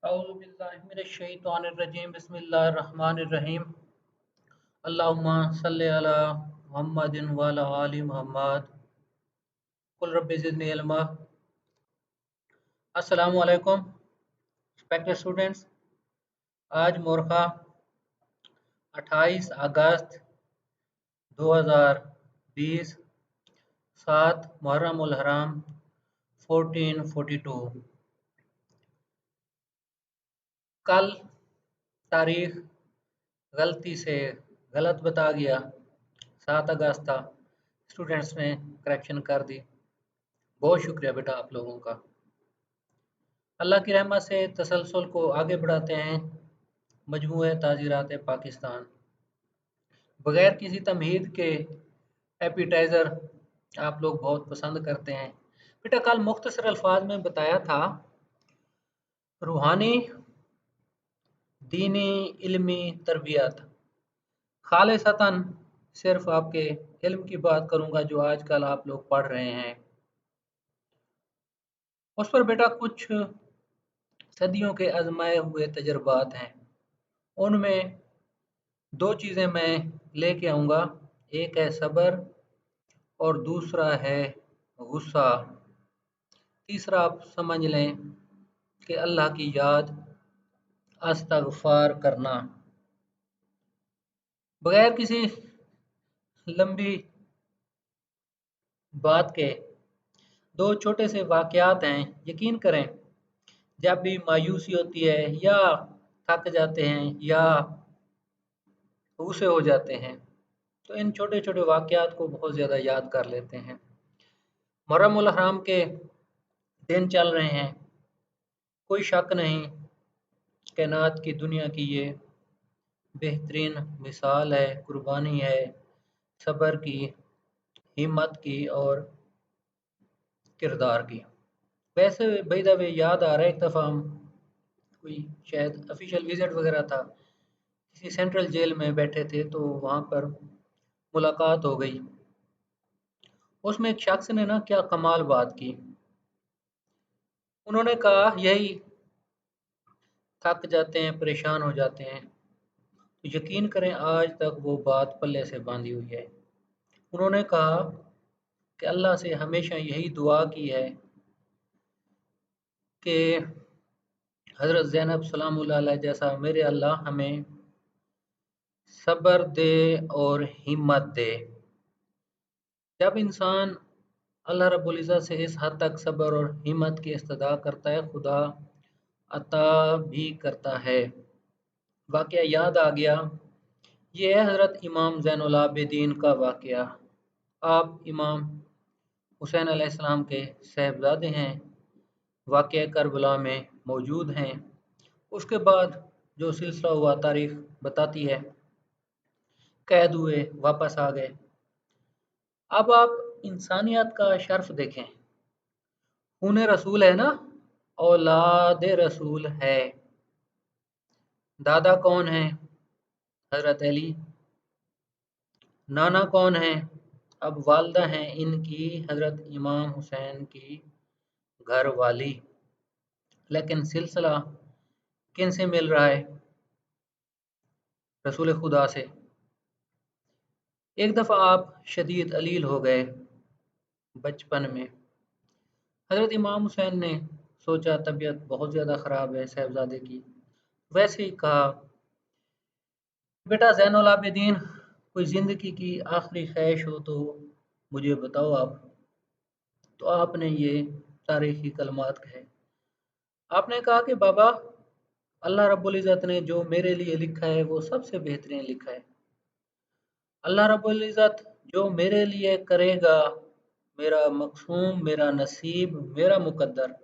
औज़ुबिल्लाहिमिनश्शैतानिर्रजीम बिस्मिल्लाहिर्रहमानिर्रहीम अल्लाहुम्मा सल्लि अला मुहम्मदिन व अला आलि मुहम्मद कुल रब्बि ज़िदनी इल्मा। अस्सलामु अलैकुम रिस्पेक्टेड स्टूडेंट्स। आज मोरखा 28 अगस्त 2020 7 मुहर्रम उल हराम 1442। कल तारीख गलती से गलत बता गया, 7 अगस्त था। स्टूडेंट्स ने करेक्शन कर दी। बहुत शुक्रिया बेटा आप लोगों का। अल्लाह की रहमत से तसलसल को आगे बढ़ाते हैं। मजमूए ताज़ीरात पाकिस्तान बगैर किसी तमहीद के एपिटाइज़र आप लोग बहुत पसंद करते हैं। बेटा कल मुख्तसर अल्फाज में बताया था, रूहानी दीनी इल्मी तरबियत खालिसतन सिर्फ आपके इल्म की बात करूंगा जो आजकल आप लोग पढ़ रहे हैं। उस पर बेटा कुछ सदियों के आजमाए हुए तजर्बात हैं। उनमें दो चीज़ें मैं लेके आऊँगा, एक है सब्र और दूसरा है गुस्सा। तीसरा आप समझ लें कि अल्लाह की याद, इस्तग़फ़ार करना। बगैर किसी लंबी बात के दो छोटे से वाक़यात हैं। यकीन करें, जब भी मायूसी होती है या थक जाते हैं या गुस्से हो जाते हैं तो इन छोटे छोटे वाक़यात को बहुत ज़्यादा याद कर लेते हैं। मुहर्रम उल हराम के दिन चल रहे हैं। कोई शक नहीं, कायनात की दुनिया की ये बेहतरीन मिसाल है, कुर्बानी है, सब्र की, हिम्मत की और किरदार की। वैसे बाय द वे याद आ रहा है, एक दफ़ा हम कोई शायद ऑफिशियल विज़िट वगैरह था, किसी सेंट्रल जेल में बैठे थे तो वहाँ पर मुलाकात हो गई। उसमें एक शख्स ने ना क्या कमाल बात की। उन्होंने कहा यही थक जाते हैं, परेशान हो जाते हैं। तो यकीन करें आज तक वो बात पल्ले से बांधी हुई है। उन्होंने कहा कि अल्लाह से हमेशा यही दुआ की है कि हज़रत ज़ैनब सलामुल्लाह अलैहा जैसा मेरे अल्लाह हमें सब्र दे और हिम्मत दे। जब इंसान अल्लाह रब्बुल इज़्ज़त से इस हद तक सब्र और हिम्मत की इस्तदा करता है, खुदा अता भी करता है। वाक़या याद आ गया, ये है हज़रत इमाम ज़ैनुल आबिदीन का वाक़या। आप इमाम हुसैन अलैहिस्सलाम के साहिबज़ादे हैं, वाक़या करबला में मौजूद हैं। उसके बाद जो सिलसिला हुआ तारीख़ बताती है, कैद हुए, वापस आ गए। अब आप इंसानियत का शर्फ़ देखें। खून रसूल है ना, औलाद रसूल है। दादा कौन है? हज़रत अली। नाना कौन है? अब वालदा हैं इनकी हज़रत इमाम हुसैन की घर वाली। लेकिन सिलसिला किन से मिल रहा है? रसूल खुदा से। एक दफ़ा आप शदीद अलील हो गए बचपन में। हज़रत इमाम हुसैन ने सोचा तबीयत बहुत ज़्यादा ख़राब है साहिबज़ादे की। वैसे ही कहा, बेटा ज़ैनुल आबिदीन, कोई ज़िंदगी की आखिरी ख्वाहिश हो तो मुझे बताओ आप। तो आपने ये तारीख़ी कलमात कहे। आपने कहा कि बाबा, अल्लाह रब्बुल इज़्ज़त ने जो मेरे लिए लिखा है वो सबसे बेहतरीन लिखा है। अल्लाह रब्बुल इज़्ज़त जो मेरे लिए करेगा, मेरा मक़सूम, मेरा नसीब, मेरा मुक़द्दर,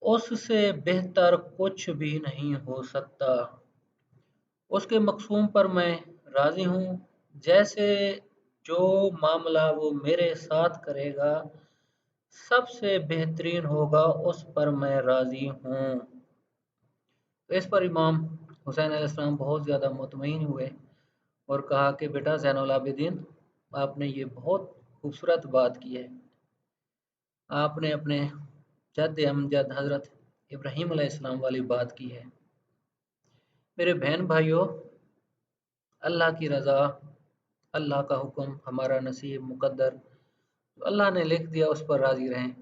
उससे बेहतर कुछ भी नहीं हो सकता। उसके मक़सूम पर मैं राज़ी हूँ। जैसे जो मामला वो मेरे साथ करेगा सबसे बेहतरीन होगा, उस पर मैं राज़ी हूँ। तो इस पर इमाम हुसैन अलैहिस्सलाम बहुत ज़्यादा मुतमईन हुए और कहा कि बेटा ज़ैनुल आबिदीन, आपने ये बहुत खूबसूरत बात की है। आपने अपने जद अमजद हज़रत इब्राहीम अलैहिस्सलाम वाली बात की है। मेरे बहन भाइयों, अल्लाह की रज़ा, अल्लाह का हुक्म, हमारा नसीब मुक़द्दर, तो अल्लाह ने लिख दिया उस पर राज़ी रहें।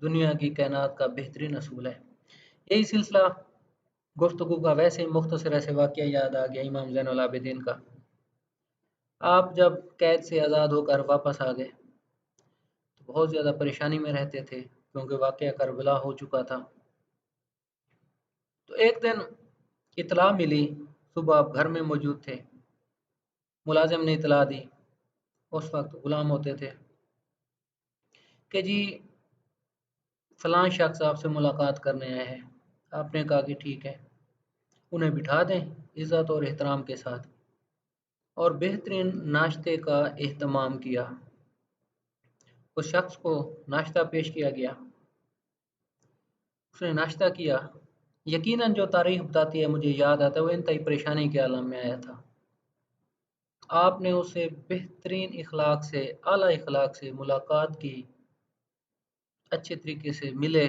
दुनिया की कायनात का बेहतरीन असूल है। यही सिलसिला गुफ्तगू का वैसे ही मुख्तसर ऐसे वाक़या याद आ गया इमाम ज़ैनुल आबिदीन का। आप जब कैद से आज़ाद होकर वापस आ गए तो बहुत ज़्यादा परेशानी में रहते थे क्योंकि वाक़या करबला हो चुका था। तो एक दिन इत्तला मिली, सुबह आप घर में मौजूद थे, मुलाजिम ने इत्तला दी, उस वक्त गुलाम होते थे, कि जी फ़लाँ शख्स आपसे मुलाकात करने आए हैं। आपने कहा कि ठीक है, उन्हें बिठा दें इज़्ज़त और एहतराम के साथ, और बेहतरीन नाश्ते का एहतमाम किया। उस शख्स को नाश्ता पेश किया गया, उसने नाश्ता किया। यकीनन जो तारीख बताती है, मुझे याद आता है, वो इंतहाई परेशानी के आलम में आया था। आपने उसे बेहतरीन इखलाक से, आला इखलाक से मुलाकात की, अच्छे तरीके से मिले,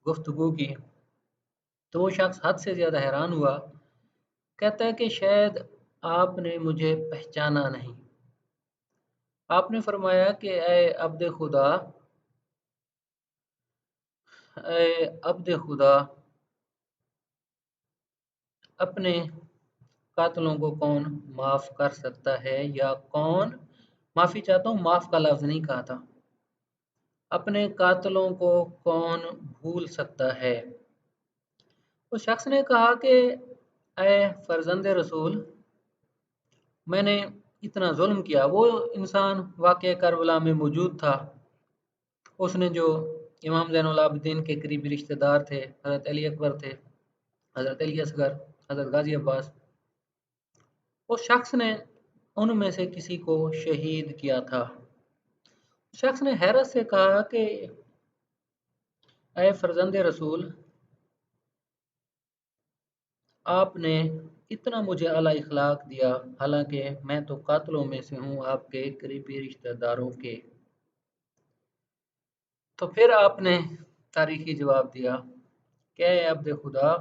गुफ्तगू की। तो वो शख्स हद से ज़्यादा हैरान हुआ, कहता है कि शायद आपने मुझे पहचाना नहीं। आपने फरमाया कि ए अब्द खुदा, ए अब्द खुदा, अपने कातलों को कौन माफ़ कर सकता है, या कौन, माफ़ी चाहता हूँ, माफ़ का लफ्ज़ नहीं कहा था, अपने कातलों को कौन भूल सकता है। उस शख्स ने कहा कि ए फर्जंद रसूल, मैंने इतना जुल्म किया। वो इंसान वाक़या करबला में मौजूद था। उसने जो इमाम ज़ैनुल आबिदीन के करीबी रिश्तेदार थे, हज़रत अली अकबर थे, हज़रत अली असगर, हज़रत गाज़ी अब्बास, उस शख्स ने उनमें से किसी को शहीद किया था। शख्स ने हैरत से कहा कि ए फर्जंद रसूल, आपने इतना मुझे आला इखलाक दिया, हालांकि मैं तो कातलों में से हूँ, आपके करीबी रिश्तेदारों के। तो फिर आपने तारीखी जवाब दिया, क्या है अब्द खुदा,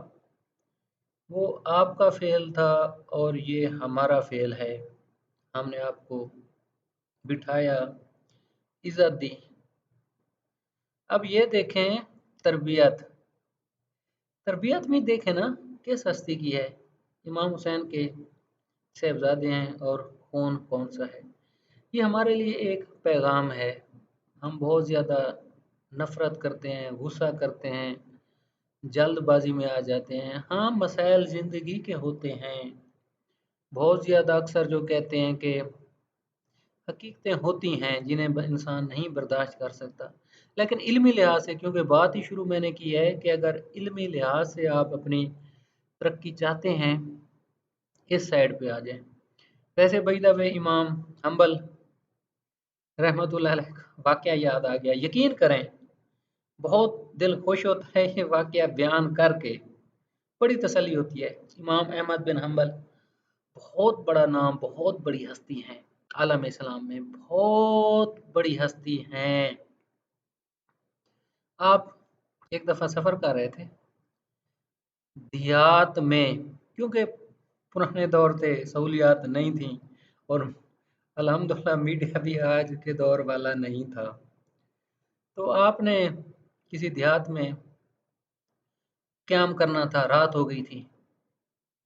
वो आपका फ़ेल था और ये हमारा फ़ेल है। हमने आपको बिठाया, इज़्ज़त दी। अब ये देखें तरबियत, तरबियत में देखें ना किस हस्ती की है। इमाम हुसैन के साहिबजादे हैं और खून कौन सा है। ये हमारे लिए एक पैगाम है। हम बहुत ज़्यादा नफ़रत करते हैं, गुस्सा करते हैं, जल्दबाज़ी में आ जाते हैं। हाँ, मसाइल ज़िंदगी के होते हैं। बहुत ज़्यादा अक्सर जो कहते हैं कि हकीकतें होती हैं जिन्हें इंसान नहीं बर्दाश्त कर सकता। लेकिन इल्मी लिहाज से, क्योंकि बात ही शुरू मैंने की है कि अगर इल्मी लिहाज से आप अपनी तरक्की चाहते हैं, इस साइड पे आ जाएं। वैसे बाय द वे इमाम हम्बल रहमतुल्लाह अलैह का वाक़या याद आ गया। यकीन करें, बहुत दिल खुश होता है ये वाक़या बयान करके, बड़ी तसल्ली होती है। इमाम अहमद बिन हम्बल बहुत बड़ा नाम, बहुत बड़ी हस्ती हैं, आलम इस्लाम में बहुत बड़ी हस्ती हैं। आप एक दफ़ा सफ़र कर रहे थे देहात में, क्योंकि पुराने दौर थे, सहूलियात नहीं थी, और अल्हम्दुलिल्लाह मीडिया भी आज के दौर वाला नहीं था। तो आपने किसी देहात में क़याम करना था, रात हो गई थी,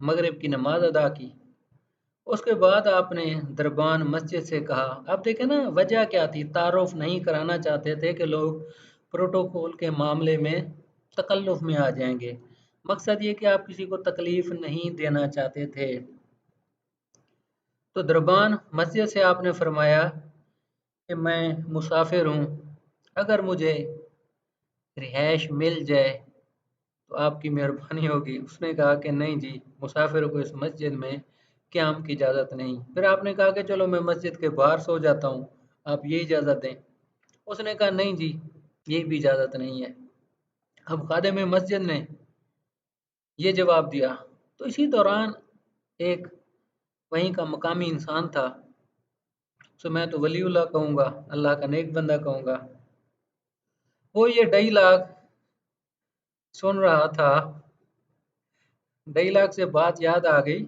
मगरिब की नमाज अदा की। उसके बाद आपने दरबान मस्जिद से कहा। आप देखें ना वजह क्या थी, तारुफ नहीं कराना चाहते थे कि लोग प्रोटोकॉल के मामले में तकल्लुफ़ में आ जाएंगे। मकसद ये कि आप किसी को तकलीफ़ नहीं देना चाहते थे। तो दरबान मस्जिद से आपने फरमाया कि मैं मुसाफिर हूँ, अगर मुझे रिहाइश मिल जाए तो आपकी मेहरबानी होगी। उसने कहा कि नहीं जी, मुसाफिर को इस मस्जिद में क़याम की इजाज़त नहीं। फिर आपने कहा कि चलो मैं मस्जिद के बाहर सो जाता हूँ, आप ये इजाज़त दें। उसने कहा नहीं जी, ये भी इजाज़त नहीं है। अब खादिम मस्जिद ने ये जवाब दिया। तो इसी दौरान एक वहीं का मकामी इंसान था, उसे मैं तो वलीउल्लाह कहूँगा, अल्लाह का नेक बंदा कहूँगा। वो ये डायलॉग सुन रहा था, 2.5 लाख से बात याद आ गई।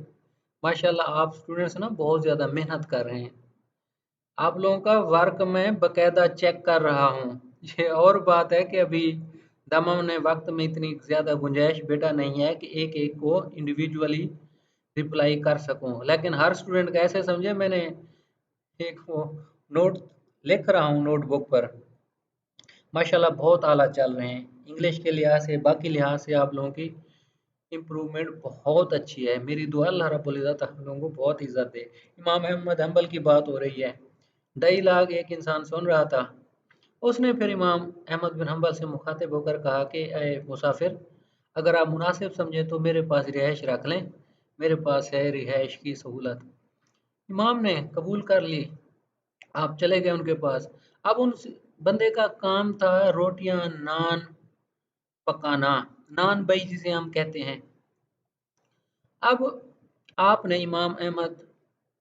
माशाल्लाह आप स्टूडेंट्स ना बहुत ज़्यादा मेहनत कर रहे हैं। आप लोगों का वर्क मैं बकायदा चेक कर रहा हूँ। ये और बात है कि अभी दमन ने वक्त में इतनी ज़्यादा गुंजाइश बेटा नहीं है कि एक एक को इंडिविजुअली रिप्लाई कर सकूं, लेकिन हर स्टूडेंट का ऐसे समझे मैंने एक वो नोट लिख रहा हूँ नोटबुक पर। माशाल्लाह बहुत आला चल रहे हैं। इंग्लिश के लिहाज से बाकी लिहाज से आप लोगों की इम्प्रूवमेंट बहुत अच्छी है। मेरी दुआ अल्लाह रब्बुल इज़्ज़त आप लोगों को बहुत इज़्ज़त दे। इमाम अहमद हम्बल की बात हो रही है, 2.5 लाख एक इंसान सुन रहा था। उसने फिर इमाम अहमद बिन हम्बल से मुखातिब होकर कहा कि ए मुसाफिर, अगर आप मुनासिब समझें तो मेरे पास रिहाइश रख लें, मेरे पास है रिहाइश की सहूलत। इमाम ने कबूल कर ली। आप चले गए उनके पास। अब उन बंदे का काम था रोटियां नान पकाना, नान बई जिसे हम कहते हैं। अब आपने इमाम अहमद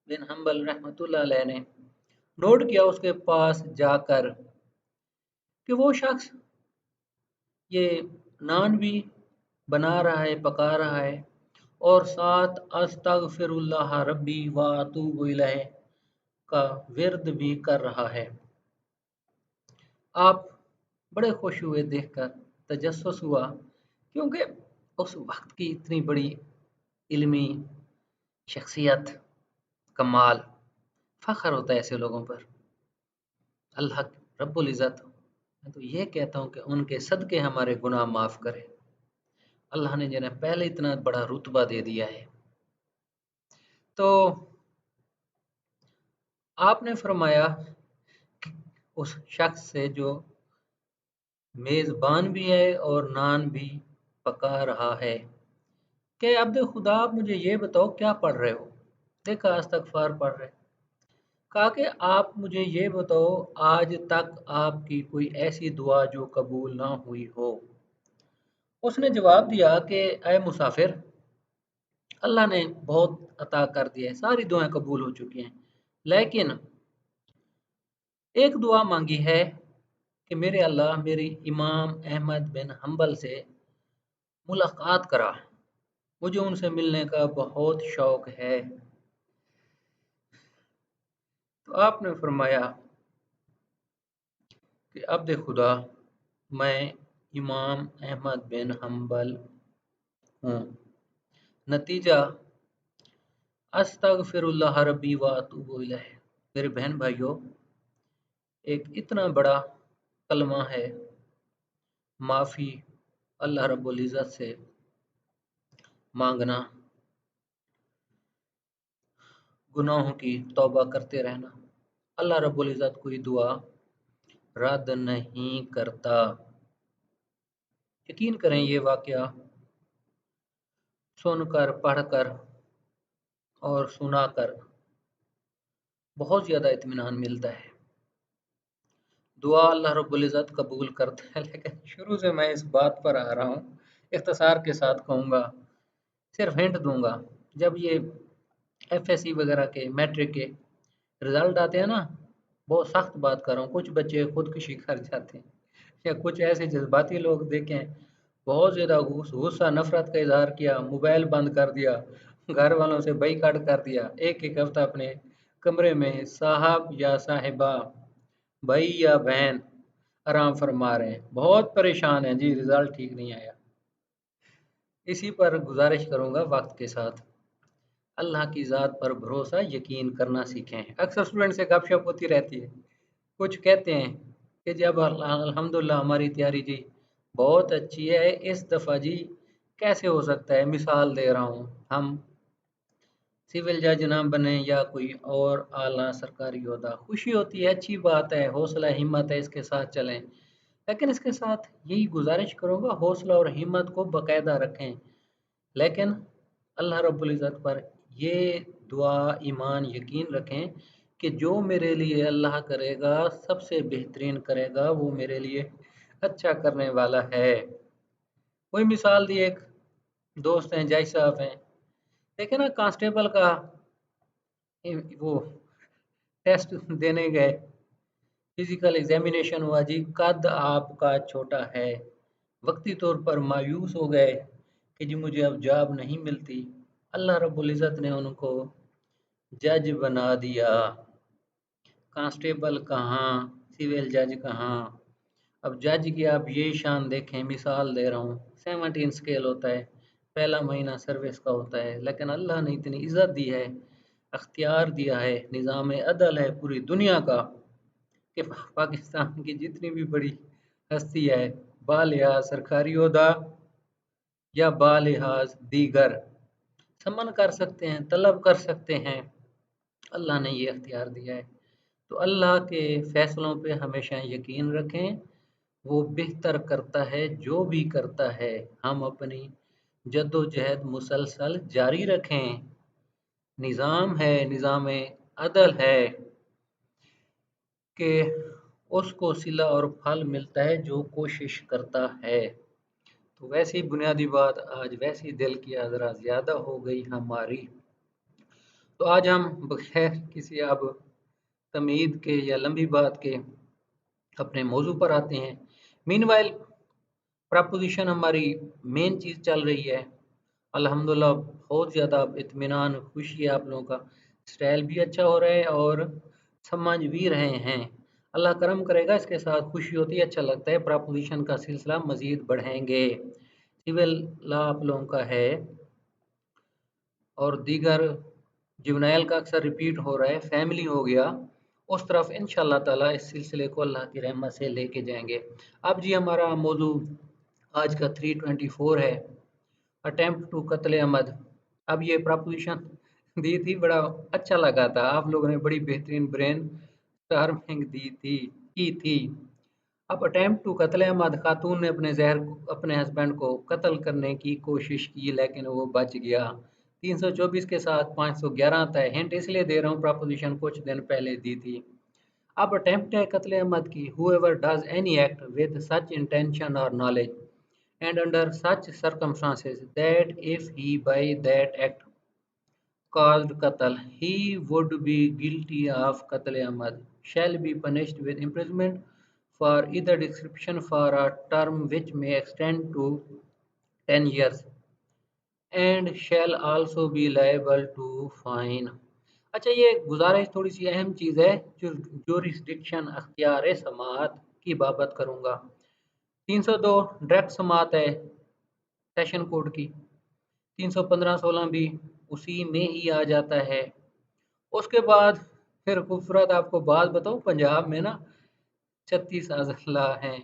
बिन हम्बल रहमतुल्लाह अलैह ने नोट किया उसके पास जाकर कि वो शख्स ये नान भी बना रहा है, पका रहा है और साथ अस्तगफिरुल्लाह रब्बी व अतूबु इलैह का विर्द भी कर रहा है। आप बड़े खुश हुए देखकर, तजस्सुस हुआ, क्योंकि उस वक्त की इतनी बड़ी इल्मी शख्सियत, कमाल, फ़ख्र होता है ऐसे लोगों पर। अल्लाह रब्बुल इज़्ज़त, मैं तो ये कहता हूँ कि उनके सदक़े हमारे गुनाह माफ़ करे। अल्लाह ने जिन्हें पहले इतना बड़ा रुतबा दे दिया है। तो आपने फरमाया कि उस शख्स से जो मेज़बान भी है और नान भी पका रहा है कि अब्द खुदा आप मुझे ये बताओ क्या पढ़ रहे हो? देखा इस्तग़फ़ार पढ़ रहे। कहा कि आप मुझे ये बताओ आज तक आपकी कोई ऐसी दुआ जो कबूल ना हुई हो? उसने जवाब दिया कि ऐ मुसाफिर, अल्लाह ने बहुत अता कर दिया है, सारी दुआएं कबूल हो चुकी हैं, लेकिन एक दुआ मांगी है कि मेरे अल्लाह मेरी इमाम अहमद बिन हम्बल से मुलाकात करा, मुझे उनसे मिलने का बहुत शौक है। तो आपने फरमाया कि अब्द खुदा, मैं इमाम अहमद बिन हम्बल हूँ। नतीजा अस्तगफिरुल्लाह रब्बी व अतूबु इलैह। मेरे बहन भाइयों, एक इतना बड़ा कलमा है माफ़ी अल्लाह रब्बुल इज़्ज़त से मांगना, गुनाहों की तौबा करते रहना। अल्लाह रब्बुल इज़्ज़त कोई दुआ रद्द नहीं करता। यकीन करें ये वाक़या सुनकर, पढ़कर और सुनाकर बहुत ज़्यादा इत्मीनान मिलता है। दुआ अल्लाह रब्बुल इज़्ज़त कबूल करता है, लेकिन शुरू से मैं इस बात पर आ रहा हूँ, इख्तिसार के साथ कहूँगा, सिर्फ हिंट दूँगा। जब ये एफएससी वगैरह के मैट्रिक के रिजल्ट आते हैं ना, बहुत सख्त बात कर रहा हूँ, कुछ बच्चे खुदकुशी कर जाते हैं या कुछ ऐसे जज्बाती लोग देखें, बहुत ज़्यादा गुस्सा नफरत का इजहार किया, मोबाइल बंद कर दिया, घर वालों से बाईकाट कर दिया, एक एक हफ्ता अपने कमरे में साहब या साहिबा, भाई या बहन आराम फरमा रहे हैं, बहुत परेशान हैं जी, रिजल्ट ठीक नहीं आया। इसी पर गुजारिश करूंगा वक्त के साथ अल्लाह की ज़ात पर भरोसा यकीन करना सीखें। अक्सर स्टूडेंट से गपशप होती रहती है, कुछ कहते हैं कि जब अल्हम्दुलिल्लाह हमारी तैयारी जी बहुत अच्छी है, इस दफ़ा जी कैसे हो सकता है, मिसाल दे रहा हूँ, हम सिविल जज ना बने या कोई और आला सरकारी ओहदा। खुशी होती है, अच्छी बात है, हौसला हिम्मत है, इसके साथ चलें। लेकिन इसके साथ यही गुजारिश करूँगा, हौसला और हिम्मत को बाकायदा रखें। लेकिन अल्लाह रब्बुल इज़्ज़त पर ये दुआ ईमान यकीन रखें कि जो मेरे लिए अल्लाह करेगा सबसे बेहतरीन करेगा, वो मेरे लिए अच्छा करने वाला है। वही मिसाल दी, एक दोस्त हैं जज साहब हैं, देखे ना कांस्टेबल का वो टेस्ट देने गए, फिजिकल एग्जामिनेशन हुआ जी, कद आपका छोटा है, वक्ती तौर पर मायूस हो गए कि जी मुझे अब जॉब नहीं मिलती। अल्लाह रब्बुल इज़्ज़त ने उनको जज बना दिया। कांस्टेबल कहाँ, सिविल जज कहाँ। अब जज की आप ये शान देखें, मिसाल दे रहा हूँ, 17 स्केल होता है, पहला महीना सर्विस का होता है, लेकिन अल्लाह ने इतनी इज़्ज़त दी है, अख्तियार दिया है, निज़ाम अदल है पूरी दुनिया का कि पाकिस्तान की जितनी भी बड़ी हस्ती है, बालिहाज सरकारी ओहदा या बालिहाज दीगर, समन कर सकते हैं, तलब कर सकते हैं। अल्लाह ने ये अख्तियार दिया है। तो अल्लाह के फैसलों पे हमेशा यकीन रखें, वो बेहतर करता है जो भी करता है। हम अपनी जद्दोजहद मुसलसल जारी रखें। निज़ाम है, निज़ाम अदल है कि उसको सिला और फल मिलता है जो कोशिश करता है। तो वैसी बुनियादी बात आज वैसी दिल की ज़रा ज़्यादा हो गई हमारी। तो आज हम बगैर किसी अब तमीद के या लंबी बात के अपने मौजू पर आते हैं। मीनवाइल प्रपोजिशन हमारी मेन चीज़ चल रही है। अल्हम्दुलिल्लाह बहुत ज़्यादा इत्मीनान, खुशी है आप लोगों का। स्टाइल भी अच्छा हो रहा है और समझ भी रहे हैं। अल्लाह करम करेगा, इसके साथ खुशी होती है, अच्छा लगता है। प्रपोजिशन का सिलसिला मज़ीद बढ़ाएँगे। सिविल लॉ आप लोगों का है और दीगर जुवेनाइल का अक्सर रिपीट हो रहा है, फैमिली हो गया। उस तरफ इंशाअल्लाह ताला इस सिलसिले को अल्लाह की रहमत से लेके जाएँगे। अब जी हमारा मौजू आज का 324 है, अटेम्प्ट टू कत्ल अहमद। अब ये प्रपोजिशन दी थी, बड़ा अच्छा लगा था। आप लोगों ने बड़ी बेहतरीन ब्रेन स्टॉर्मिंग दी थी की थी। अब अटेम्प्ट टू कत्ल अहमद, खातून ने अपने हस्बैंड को कत्ल करने की कोशिश की लेकिन वो बच गया। 324 के साथ 511 आता है। हिंट इसलिए दे रहा हूँ, प्रपोजिशन कुछ दिन पहले दी थी। अब अटेम्प्ट है कत्ल अहमद की, whoever does any act with such intention or knowledge and under such circumstances that if he by that act caused qatl, he would be guilty of qatl Ahmad, shall be punished with imprisonment for either description for a term which may extend to 10 years and shall also be liable to fine. अच्छा, ये गुजारिश थोड़ी सी अहम चीज़ है, जो jurisdiction अख्तियार समाअत की बाबत करूँगा। 302 डायरेक्ट समाअत है सेशन कोड की। 315-16 भी उसी में ही आ जाता है। उसके बाद फिर खूबसूरत आपको बात बताऊँ, पंजाब में ना 36 अज़ला हैं।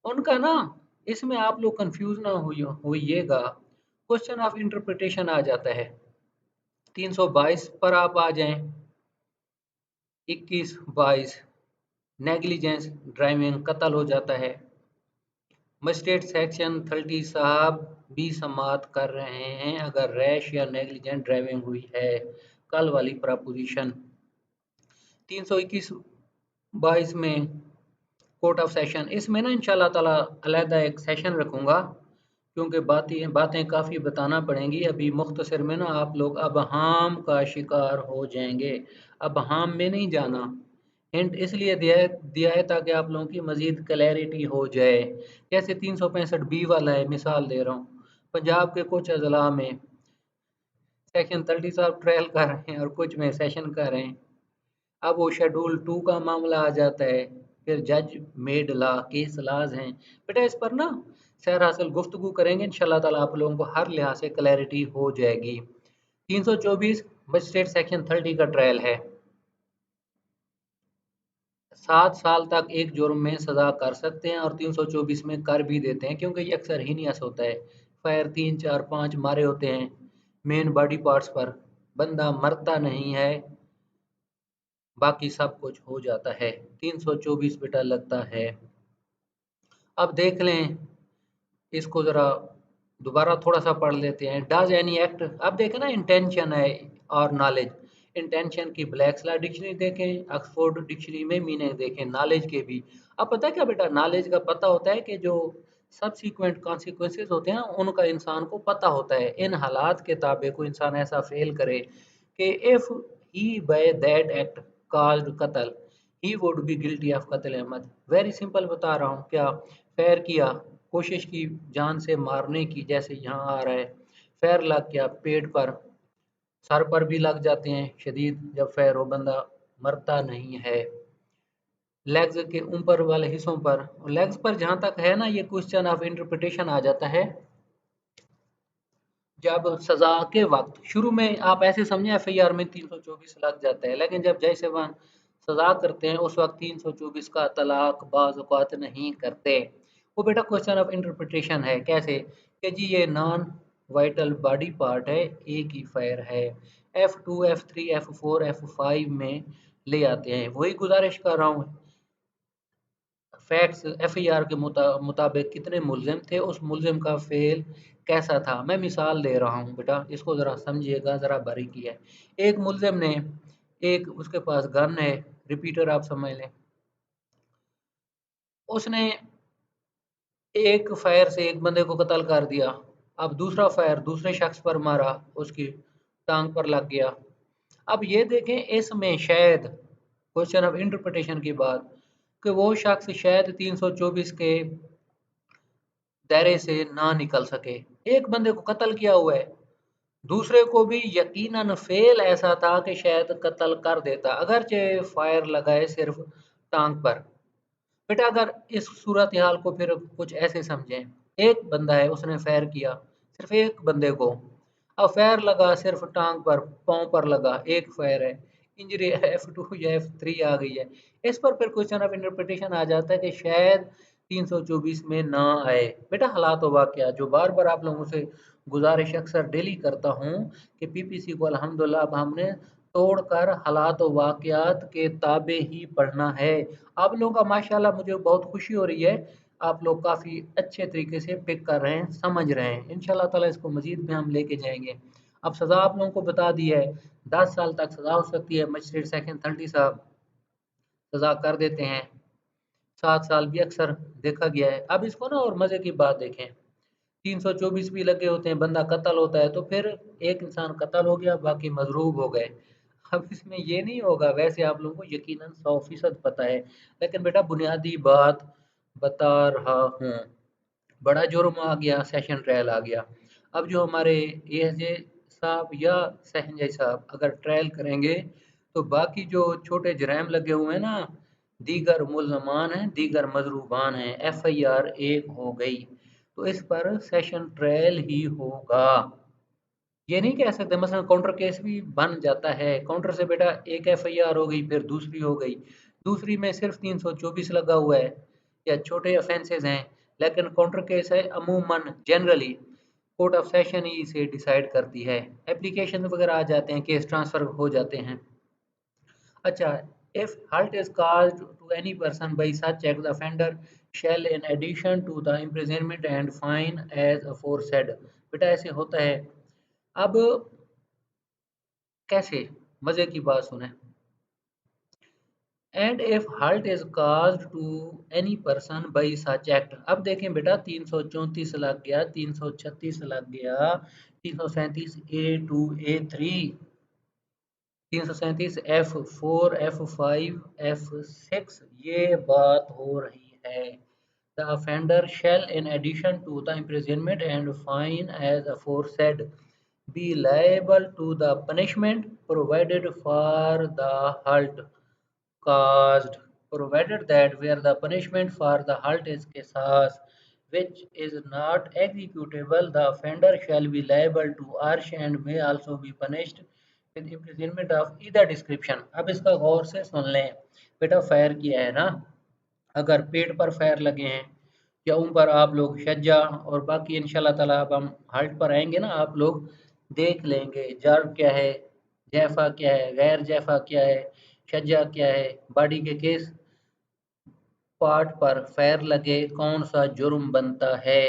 उनका ना इसमें आप लोग कंफ्यूज ना होइएगा, क्वेश्चन ऑफ इंटरप्रिटेशन आ जाता है। 322 पर आप आ जाएं। 21-22 नेग्लिजेंस ड्राइविंग कत्ल हो जाता है। मजिस्ट्रेट सेक्शन 30 साहब भी समाअत कर रहे हैं अगर रैश या नेग्लिजेंट ड्राइविंग हुई है। कल वाली प्रपोजिशन 321-22 में कोर्ट ऑफ सेशन, इसमें ना इंशाल्लाह ताला अलहदा एक सेशन रखूँगा क्योंकि बातें बातें काफ़ी बताना पड़ेंगी। अभी मुख्तसर में ना आप लोग अबहाम का शिकार हो जाएंगे। अबहाम में नहीं जाना, हिंट इसलिए दिया है ताकि आप लोगों की मज़ीद क्लैरिटी हो जाए। जैसे 365 बी वाला है, मिसाल दे रहा हूँ। पंजाब के कुछ अजला में सेक्शन 30 साहब ट्रायल कर रहे हैं और कुछ में सेशन कर रहे हैं। अब वो शेड्यूल 2 का मामला आ जाता है। फिर जज मेड लॉ केस लॉज हैं। बेटा इस पर ना सैर हासिल गुफ्तगू करेंगे इंशाल्लाह ताला, आप लोगों को हर लिहाज से क्लैरिटी हो जाएगी। 324 मजिस्ट्रेट सेक्शन 30 का ट्रायल है। 7 साल तक एक जुर्म में सजा कर सकते हैं और 324 में कर भी देते हैं क्योंकि ये अक्सर हीनियस होता है। फायर 3 4 5 मारे होते हैं मेन बॉडी पार्ट्स पर, बंदा मरता नहीं है, बाकी सब कुछ हो जाता है। 324 बेटा लगता है। अब देख लें, इसको ज़रा दोबारा थोड़ा सा पढ़ लेते हैं। डज एनी एक्ट, अब देखें ना, इंटेंशन है और नॉलेज। इंटेंशन की ब्लैक स्लैट डिक्शनरी देखें, ऑक्सफोर्ड डिक्शनरी में मीनिंग देखें नॉलेज के भी। अब पता है क्या बेटा, नॉलेज का पता होता है कि जो सबसीक्वेंट कॉन्सिक्वेंसेज होते हैं ना, उनका इंसान को पता होता है। इन हालात के ताबे को इंसान ऐसा फेल करे कि if he by that act caused कत्ल he would be guilty of कत्ल अहमद। वेरी सिंपल बता रहा हूँ, क्या फायर किया, कोशिश की जान से मारने की, जैसे यहाँ आ रहा है, फैर लग गया पेट पर, सर पर भी लग जाते हैं शदीद जब फैर हो, बंदा मरता नहीं है। लेग्स के ऊपर वाले हिस्सों पर, लेग्स पर जहां तक है ना, ये क्वेश्चन ऑफ इंटरप्रिटेशन आ जाता है। जब सजा के वक्त शुरू में आप ऐसे समझे एफआईआर में 324 लग जाता है, लेकिन जब जैसे वह सजा करते हैं उस वक्त 324 का तलाक बाज़ औक़ात नहीं करते। वो बेटा क्वेश्चन ऑफ इंटरप्रिटेशन है। कैसे कि जी ये नॉन वाइटल बॉडी पार्ट है, एक ही फायर है, F2 F3 F4 F5 में ले आते हैं। वही गुजारिश कर रहा हूँ, फैक्ट्स एफआईआर के मुताबिक कितने मुलजिम थे, उस मुलजिम का फेल कैसा था। मैं मिसाल दे रहा हूँ बेटा, इसको ज़रा समझिएगा, ज़रा बारीकी है। एक मुलजिम ने, एक उसके पास गन है, रिपीटर आप समझ लें, उसने एक फायर से एक बंदे को कत्ल कर दिया। अब दूसरा फायर दूसरे शख्स पर मारा, उसकी टांग पर लग गया। अब ये देखें, इसमें शायद क्वेश्चन ऑफ इंटरप्रिटेशन की बात कि वो शख्स शायद 324 के दायरे से ना निकल सके। एक बंदे को कत्ल किया हुआ है, दूसरे को भी यकीनन फेल ऐसा था कि शायद कत्ल कर देता, अगरचे फायर लगाए सिर्फ टांग पर। बेटा अगर इस सूरत हाल को फिर कुछ ऐसे समझें, एक बंदा है, उसने फायर किया सिर्फ एक बंदे को, अब फायर लगा सिर्फ टांग पर, पाँव पर लगा, एक फायर है, इंजरी F2 या F3 आ गई है। इस पर फिर क्वेश्चन ऑफ इंटरप्रिटेशन आ जाता है कि शायद 324 में ना आए। बेटा हालात व वाक़या जो बार बार आप लोगों से गुजारिश अक्सर डेली करता हूँ कि पीपीसी को अल्हम्दुलिल्लाह अब हमने तोड़कर हालात व वाक़यात के ताबे ही पढ़ना है। आप लोगों का माशाल्लाह मुझे बहुत खुशी हो रही है, आप लोग काफ़ी अच्छे तरीके से पिक कर रहे हैं, समझ रहे हैं। इंशाल्लाह ताला इसको मज़ीद भी हम लेके जाएँगे। अब सज़ा आप लोगों को बता दी है, 10 साल तक सज़ा हो सकती है। मजिस्ट्रेट सेकंड 30 साहब सज़ा कर देते हैं, 7 साल भी अक्सर देखा गया है। अब इसको ना और मज़े की बात देखें, 324 भी लगे होते हैं, बंदा कत्ल होता है तो फिर एक इंसान कत्ल हो गया, बाकी मजरूब हो गए। अब इसमें ये नहीं होगा, वैसे आप लोगों को यकीनन 100% पता है, लेकिन बेटा बुनियादी बात बता रहा हूँ। बड़ा जुर्म आ गया, सेशन ट्रायल आ गया। अब जो हमारे एएसजे साहब या सेशन जज साहब अगर ट्रायल करेंगे तो बाकी जो छोटे जराइम लगे हुए हैं ना, दीगर मुल्ज़मान हैं, दीगर मजरूबान हैं, एफआईआर एक हो गई तो इस पर सेशन ट्रायल ही होगा। ये नहीं कह सकते मसलन काउंटर केस भी बन जाता है, काउंटर से बेटा एक एफआईआर हो गई, फिर दूसरी हो गई, दूसरी में सिर्फ 324 लगा हुआ है या छोटे ऑफेंसेस हैं, लेकिन काउंटर केस है अमूमन जनरली कोर्ट ऑफ सेशन ही इसे डिसाइड करती है, एप्लीकेशन वगैरह आ जाते हैं, केस ट्रांसफर हो जाते हैं। अच्छा, if hurt is caused to any person by such act, the offender shall in addition to the imprisonment and fine as aforesaid। बेटा ऐसे होता है। अब कैसे, मजे की बात सुने, and if hurt is caused to any person by such act. अब देखें बेटा 334 लग गया, 336 लग गया, 337 A2 A3, 337 F4 F5 F6, ये बात हो रही है। The offender shall in addition to the imprisonment and fine as aforesaid be liable to the punishment provided for the hurt caused, provided that where the punishment for the hurt is qisas, which is not executable, the offender shall be liable to arsh and may also be punished with imprisonment of either description। अब इसका गौर से सुन लें बेटा, fire किया है ना, अगर पेट पर फायर लगे हैं या उन पर आप लोग शज्जा और बाकी इंशाल्लाह ताला अब हम हार्ट पर आएंगे ना, आप लोग देख लेंगे जर्ब क्या है, जैफा क्या है, गैर जैफा क्या है, शज्जा क्या है, बॉडी के किस पार्ट पर फायर लगे कौन सा जुर्म बनता है।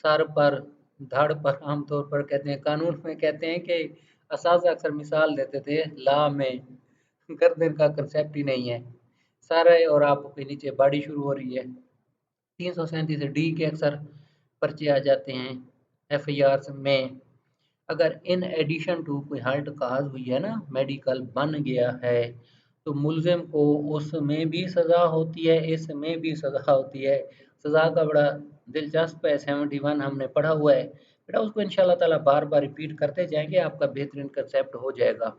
सर पर, धड़ पर आमतौर पर कहते हैं, कानून में कहते हैं कि असाज़ा अक्सर मिसाल देते थे, ला में गर्दन का कंसेप्ट ही नहीं है, सर है और आपके नीचे बॉडी शुरू हो रही है। 337 डी के अक्सर पर्चे आ जाते हैं एफ आई आर में। अगर इन एडिशन टू कोई हर्ट काज हुई है ना, मेडिकल बन गया है, तो मुलजिम को उसमें भी सज़ा होती है, इसमें भी सज़ा होती है। सज़ा का बड़ा दिलचस्प है, 71 हमने पढ़ा हुआ है बेटा, उसको इंशाल्लाह ताला बार बार रिपीट करते जाएंगे, आपका बेहतरीन कंसेप्ट हो जाएगा,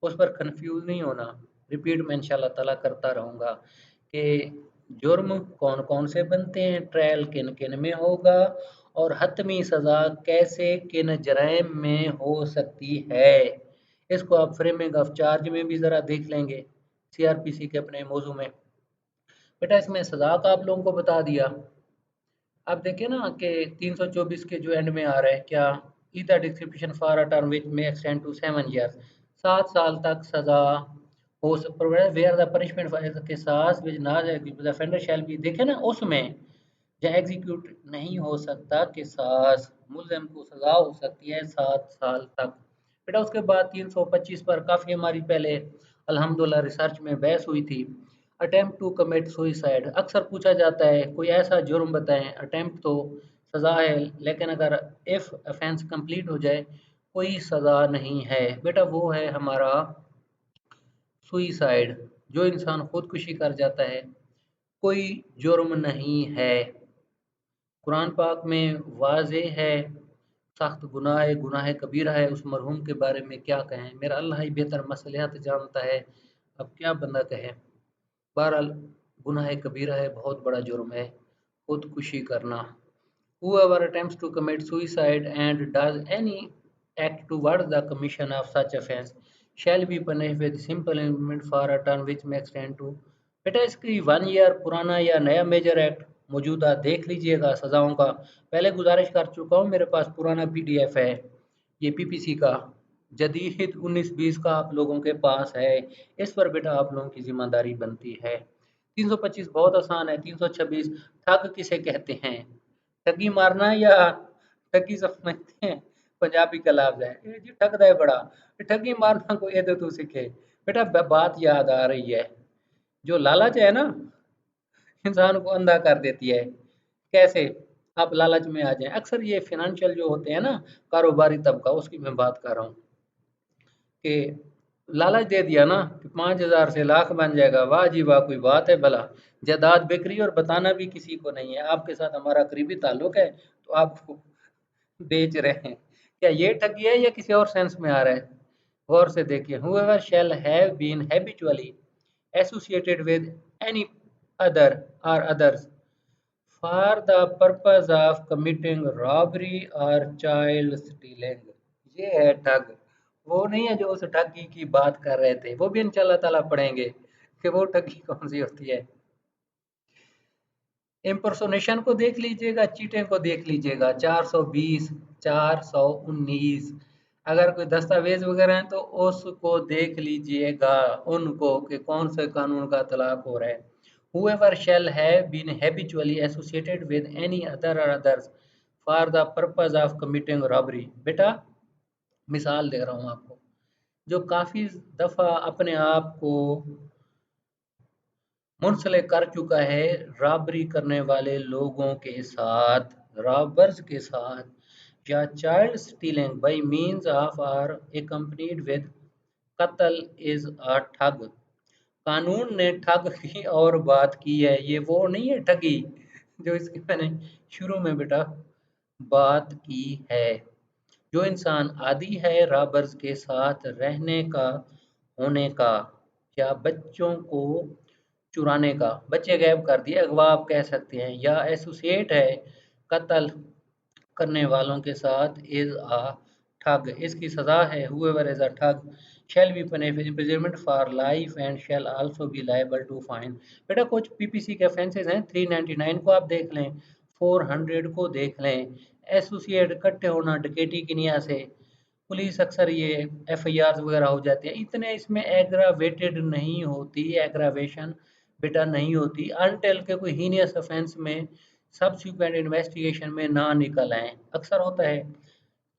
उस पर कंफ्यूज नहीं होना। रिपीट में इंशाल्लाह ताला करता रहूँगा कि जुर्म कौन कौन से बनते हैं, ट्रायल किन किन में होगा, और हतमी सज़ा कैसे किन जराइम में हो सकती है। इसको आप फ्रेमिंग ऑफ चार्ज में भी ज़रा देख लेंगे, सीआरपीसी के अपने मौजू में। बेटा इसमें सज़ा का आप लोगों को बता दिया। आप देखिए ना कि 324 के जो एंड में आ रहा है क्या, either description for a term which में एक्सटेंड टू 7 ईयर्स, 7 साल तक सजा हो वेयर द पनिशमेंट फॉर के साथ which not the offender shall be, देखे ना उसमें जहाँ एग्जीक्यूट नहीं हो सकता किसास, मुल्ज़िम को सजा हो सकती है 7 साल तक। बेटा उसके बाद 325 पर काफ़ी हमारी पहले अल्हम्दुलिल्लाह रिसर्च में बहस हुई थी। अटेम्प्ट टू कमिट सुइसाइड, अक्सर पूछा जाता है कोई ऐसा जुर्म बताएं, अटेम्प्ट तो सज़ा है लेकिन अगर इफ़ ऑफेंस कंप्लीट हो जाए कोई सज़ा नहीं है, बेटा वो है हमारा सुइसाइड, जो इंसान खुदकुशी कर जाता है, कोई जुर्म नहीं है। कुरान पाक में वाज़े है, सख्त गुनाह है, गुनाह कबीरा है, उस मरहूम के बारे में क्या कहें, मेरा अल्लाह ही बेहतर मसलियात जानता है, अब क्या बंदा कहे। बहरहाल गुनाह कबीरा है, बहुत बड़ा जुर्म है खुदकुशी करना। Whoever attempts to commit suicide and does any act towards the commission of such offence shall be punished with simple imprisonment for a term which may extend to, बेटा इसकी 1 ईयर पुराना या नया मेजर एक्ट मौजूदा देख लीजिएगा सज़ाओं का। पहले गुजारिश कर चुका हूँ, मेरे पास पुराना पीडीएफ है ये पीपीसी का, जदीद 19-20 का आप लोगों के पास है, इस पर बेटा आप लोगों की जिम्मेदारी बनती है। 325 बहुत आसान है। 326 ठग किसे कहते हैं, ठगी मारना या ठगी समझते हैं, पंजाबी का लफ्ज है ये जी, ठगदा है बड़ा, ठगी मारना को ये तो तू सीखे। बेटा बात याद आ रही है, जो लालच है ना इंसान को अंधा कर देती है। कैसे आप लालच में आ जाएं, अक्सर ये फाइनेंशियल जो होते हैं ना, कारोबारी तबका, उसकी मैं बात कर रहा हूँ कि लालच दे दिया ना कि 5,000 से लाख बन जाएगा, वाह जी वाह, कोई बात है भला, जायदाद बिक रही है और बताना भी किसी को नहीं है, आपके साथ हमारा करीबी ताल्लुक है तो आपको बेच रहे हैं। क्या ये ठगी है या किसी और सेंस में आ रहा है? गौर से देखिए, whoever shall have been habitually associated with any other or others for the purpose of committing robbery or child stealing, ये है ठग। वो नहीं है जो उस ठगी की बात कर रहे थे, वो भी इंशाल्लाह ताला पढ़ेंगे कि वो ठगी कौन सी होती है। इम्पर्सोनेशन को देख लीजिएगा, चीटिंग को देख लीजिएगा, 420, 419, अगर कोई दस्तावेज वगैरह हैं तो उसको देख लीजिएगा, उनको कि कौन से कानून का तलाक हो रहा है। whoever shall have been habitually associated with any other or others for the purpose of committing robbery, बेटा मिसाल दे रहा हूँ आपको, जो काफी दफा अपने आप को मुंसलिक कर चुका है रॉबरी करने वाले लोगों के साथ, रॉबर्स के साथ, या child stealing by means of or accompanied with कत्ल इज अ ठग। कानून ने ठग की और बात की है, ये वो नहीं है ठगी जो इसकी मैंने शुरू में बेटा बात की है। जो इंसान आदी है रॉबर्स के साथ रहने का, होने का, या बच्चों को चुराने का, बच्चे गायब कर दिए, अगवा आप कह सकते हैं, या एसोसिएट है कत्ल करने वालों के साथ इज अ ठग, इसकी सजा है whoever is a ठग shall be punished with imprisonment for life and shall also be liable to fine। बेटा कुछ पीपीसी के ऑफेंसेस हैं, 399 को आप देख लें, 400 को देख लें, एसोसिएट इकट्ठे होना डकैती की नियत से, पुलिस अक्सर ये एफआईआर वगैरह हो जाती है, इतने इसमें एग्रावेटेड नहीं होती, एग्रावेशन बेटा नहीं होती अनटिल के कोई हीनियस ऑफेंस में सब्सिक्वेंट इन्वेस्टिगेशन में ना निकल आए। अक्सर होता है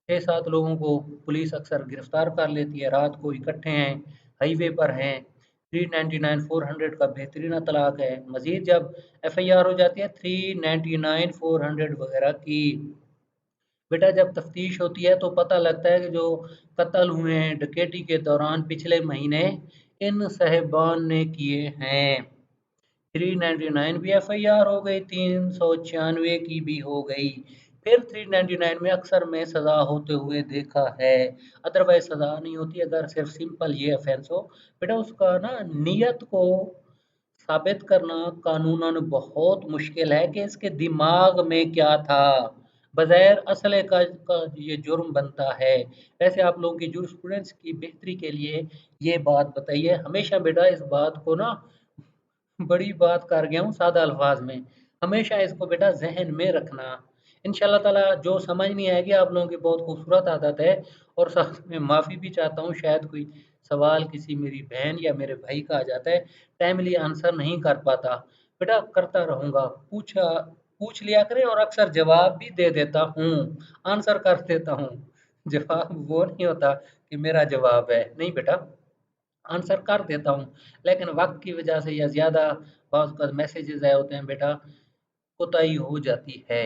6-7 लोगों को पुलिस अक्सर गिरफ्तार कर लेती है, रात को इकट्ठे हैं, हाईवे पर हैं, 399 400 का बेहतरीन तलाक है। मजीद जब एफआईआर हो जाती है 399 400 वगैरह की, बेटा जब तफ्तीश होती है तो पता लगता है कि जो कत्ल हुए हैं डकैती के दौरान पिछले महीने इन साहिबान ने किए हैं, 399 भी FIR हो गई, 396 की भी हो गई। फिर 399 में अक्सर में सज़ा होते हुए देखा है, अदरवाइज सज़ा नहीं होती अगर सिर्फ सिंपल ये ऑफेंस हो। बेटा उसका ना नियत को साबित करना कानूनन बहुत मुश्किल है कि इसके दिमाग में क्या था, बगैर असले का ये जुर्म बनता है। वैसे आप लोगों की जूरिस्प्रूडेंस की बेहतरी के लिए ये बात बताइए, हमेशा बेटा इस बात को ना, बड़ी बात कर गया हूँ सादा अल्फाज में, हमेशा इसको बेटा जहन में रखना। इंशाल्लाह ताला जो समझ नहीं आएगी, आप लोगों की बहुत खूबसूरत आदत है। और साथ में माफ़ी भी चाहता हूँ, शायद कोई सवाल किसी मेरी बहन या मेरे भाई का आ जाता है, टाइमली आंसर नहीं कर पाता, बेटा करता रहूँगा, पूछ लिया करें और अक्सर जवाब भी दे देता हूँ, आंसर कर देता हूँ। जवाब वो नहीं होता कि मेरा जवाब है, नहीं बेटा, आंसर कर देता हूँ, लेकिन वक्त की वजह से या ज़्यादा बाज़ मैसेजेस आए होते हैं बेटा, कोताही हो जाती है,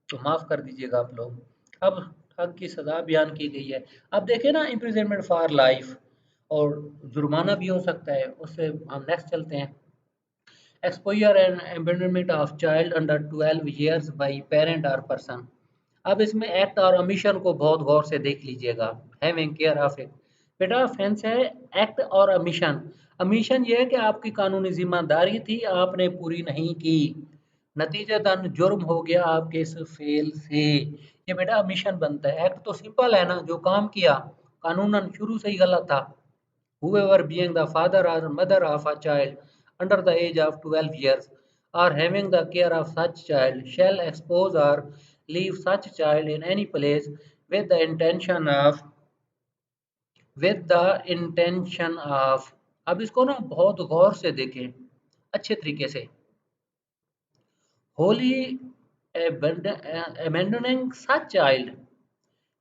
तो माफ़ कर दीजिएगा आप लोग। अब ठग की सज़ा बयान की गई है। अब देखिए ना, इम्प्रिजनमेंट फॉर लाइफ और जुर्माना भी हो सकता है। उससे हम नेक्स्ट चलते हैं। Exposure and abandonment of child under 12 years by parent और पर्सन। अब इसमें एक्ट और अमीशन को बहुत गौर से देख लीजिएगा। हैविंग केयर ऑफ इट, बेटा ऑफेंस है एक्ट और अमीशन। अमीशन ये है कि आपकी कानूनी जिम्मेदारी थी, आपने पूरी नहीं की, नतीजतन जुर्म हो गया आपके इस फेल से, ये बेटा अमीशन बनता है। एक्ट तो सिंपल है ना, जो काम किया कानूनन शुरू से ही गलत था। Whoever being the father or mother of a child under the age of 12 years or having the care of such child shall expose or leave such child in any place with the intention of। अब इसको ना बहुत गौर से देखें, अच्छे तरीके से। wholly abandoning such child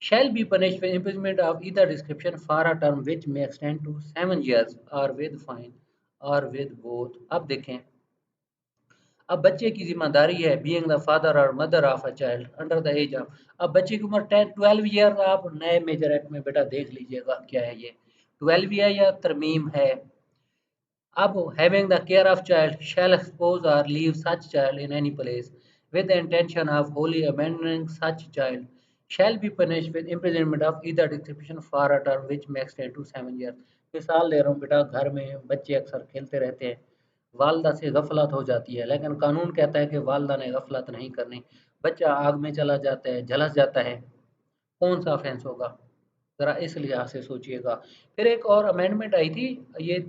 shall be punished with imprisonment of either description for a term which may extend to 7 years or with fine or with both। अब देखें, अब बच्चे की जिम्मेदारी है बीइंग द फादर और mother of a child under the age of. अब बच्चे की उम्र 10 12 ईयर, आप नए मेजर एक्ट में बेटा देख लीजिएगा क्या है ये, 12 है या तरमीम है। अब having the care of child shall expose or leave such child in any place with the intention of wholly abandoning such child shall be punished with imprisonment of either description for a term which may extend to 7 years। मिसाल ले रहा हूँ बेटा, घर में बच्चे अक्सर खेलते रहते हैं, वालदा से गफलत हो जाती है, लेकिन कानून कहता है कि वालदा ने गफलत नहीं करनी, बच्चा आग में चला जाता है, झलस जाता है, कौन सा ऑफेंस होगा, ज़रा इस लिहाज से सोचिएगा। फिर एक और अमेंडमेंट आई थी, ये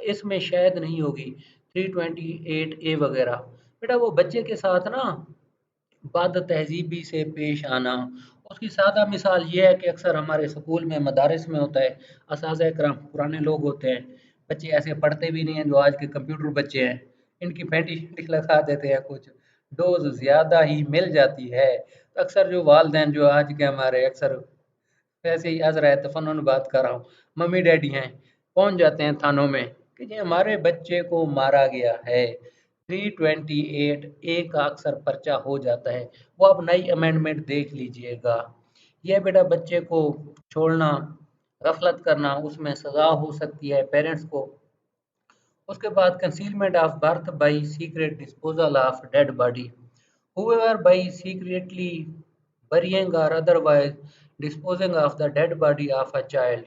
इसमें शायद नहीं होगी, 328A वगैरह। बेटा वो बच्चे के साथ ना बद तहजीबी से पेश आना, उसकी सादा मिसाल ये है कि अक्सर हमारे स्कूल में मदारिस में होता है, असातिज़ा इकराम पुराने लोग होते हैं, बच्चे ऐसे पढ़ते भी नहीं हैं जो आज के कंप्यूटर बच्चे हैं, इनकी पैंटी शैंटी लगा देते हैं, कुछ डोज ज़्यादा ही मिल जाती है। तो अक्सर जो वालदेन जो आज के हमारे अक्सर, वैसे ही आज राय तफन्नुन बात कर रहा हूँ, मम्मी डैडी हैं, पहुंच जाते हैं थानों में कि जी हमारे बच्चे को मारा गया है, 328A का अक्सर पर्चा हो जाता है। वो आप नई अमेंडमेंट देख लीजिएगा। यह बेटा बच्चे को छोड़ना, गफलत करना, उसमें सजा हो सकती है पेरेंट्स को। उसके बाद concealment of birth by secret disposal of dead body. Whoever by secretly burying or otherwise disposing of the dead body of a child,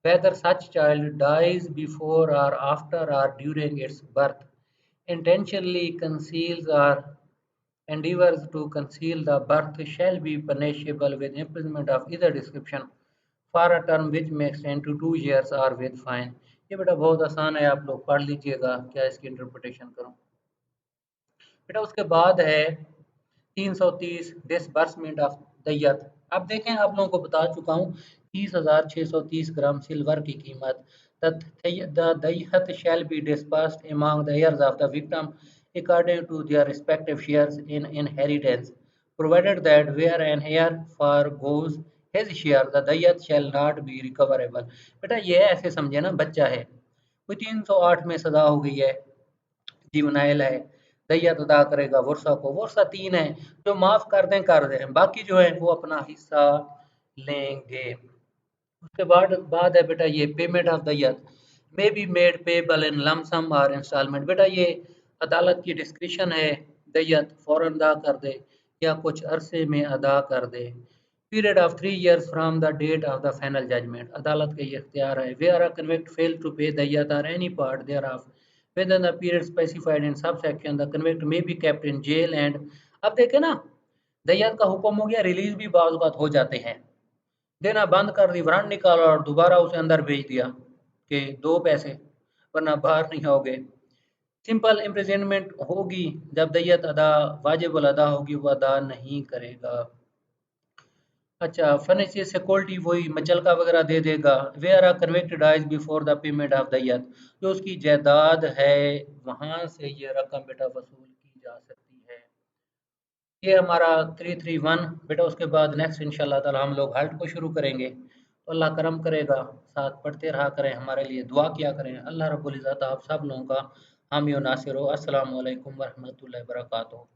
whether such child dies before or after or during its birth, intentionally conceals or endeavors to conceal the birth shall be punishable with imprisonment of either description for a term which may extend to 2 years or with fine। ये बेटा बहुत आसान है, आप लोग पढ़ लीजिएगा क्या इसकी इंटरप्रिटेशन करूं। बेटा उसके बाद है 330 डिसबर्समेंट ऑफ दैयत। अब देखें, आप लोगों को बता चुका हूँ 30,630 ग्राम सिल्वर की कीमत। द दैयत shall be dispersed among the heirs of the victim according to their respective shares in inheritance, provided that where an heir forgoes his share, the दैयत shall not be recoverable। बेटा ये ऐसे समझे ना, बच्चा है, कोई 308 में सजा हो गई है, जीवनाइल है, दैयत अदा करेगा वर्षा को, वर्षा 3 है, जो माफ कर दें, बाकी जो है वो अपना हिस्सा लेंगे। उसके बाद है बेटा ये पेमेंट ऑफ दैयत may be made payable in lump sum और इंस्टॉलमेंट। बेटा ये अदालत की डिस्क्रिशन है, दैयत फ़ौरन अदा कर दे या कुछ अरसे में अदा कर दे। Period of 3 years from the date of the final judgment, अदालत का ये इख्तियार है। Where a convict fail to pay दैयत और any part thereof within the period specified in subsection, the convict may be kept in jail and, अब देखें ना, दैयत का हुक्म हो गया, रिलीज भी बाज़ बात हो जाते हैं, देना बंद कर दी, वारंट निकाला और दोबारा उसे अंदर भेज दिया कि दो पैसे वरना बाहर नहीं आओगे। सिंपल इम्प्रिजनमेंट होगी, जब दैयत अदा वाजिब अदा होगी वो अदा नहीं करेगा। अच्छा, फर्नीचर सिक्योरिटी वही मचलका वगैरह दे देगा। Where are convicted dies before the payment of दैयत, जो उसकी जायदाद है वहां से ये रकम बेटा वसूल की जा सकती है। ये हमारा 331 बेटा। उसके बाद नेक्स्ट इंशाल्लाह ताला हम लोग हल्ट को शुरू करेंगे, तो अल्लाह करम करेगा। साथ पढ़ते रहा करें, हमारे लिए दुआ किया करें। अल्लाह रब्बुल इज़्ज़त आप सब लोगों का हामी और नासिर हो। अस्सलामु अलैकुम वरहमतुल्लाहि वबरकातुहू।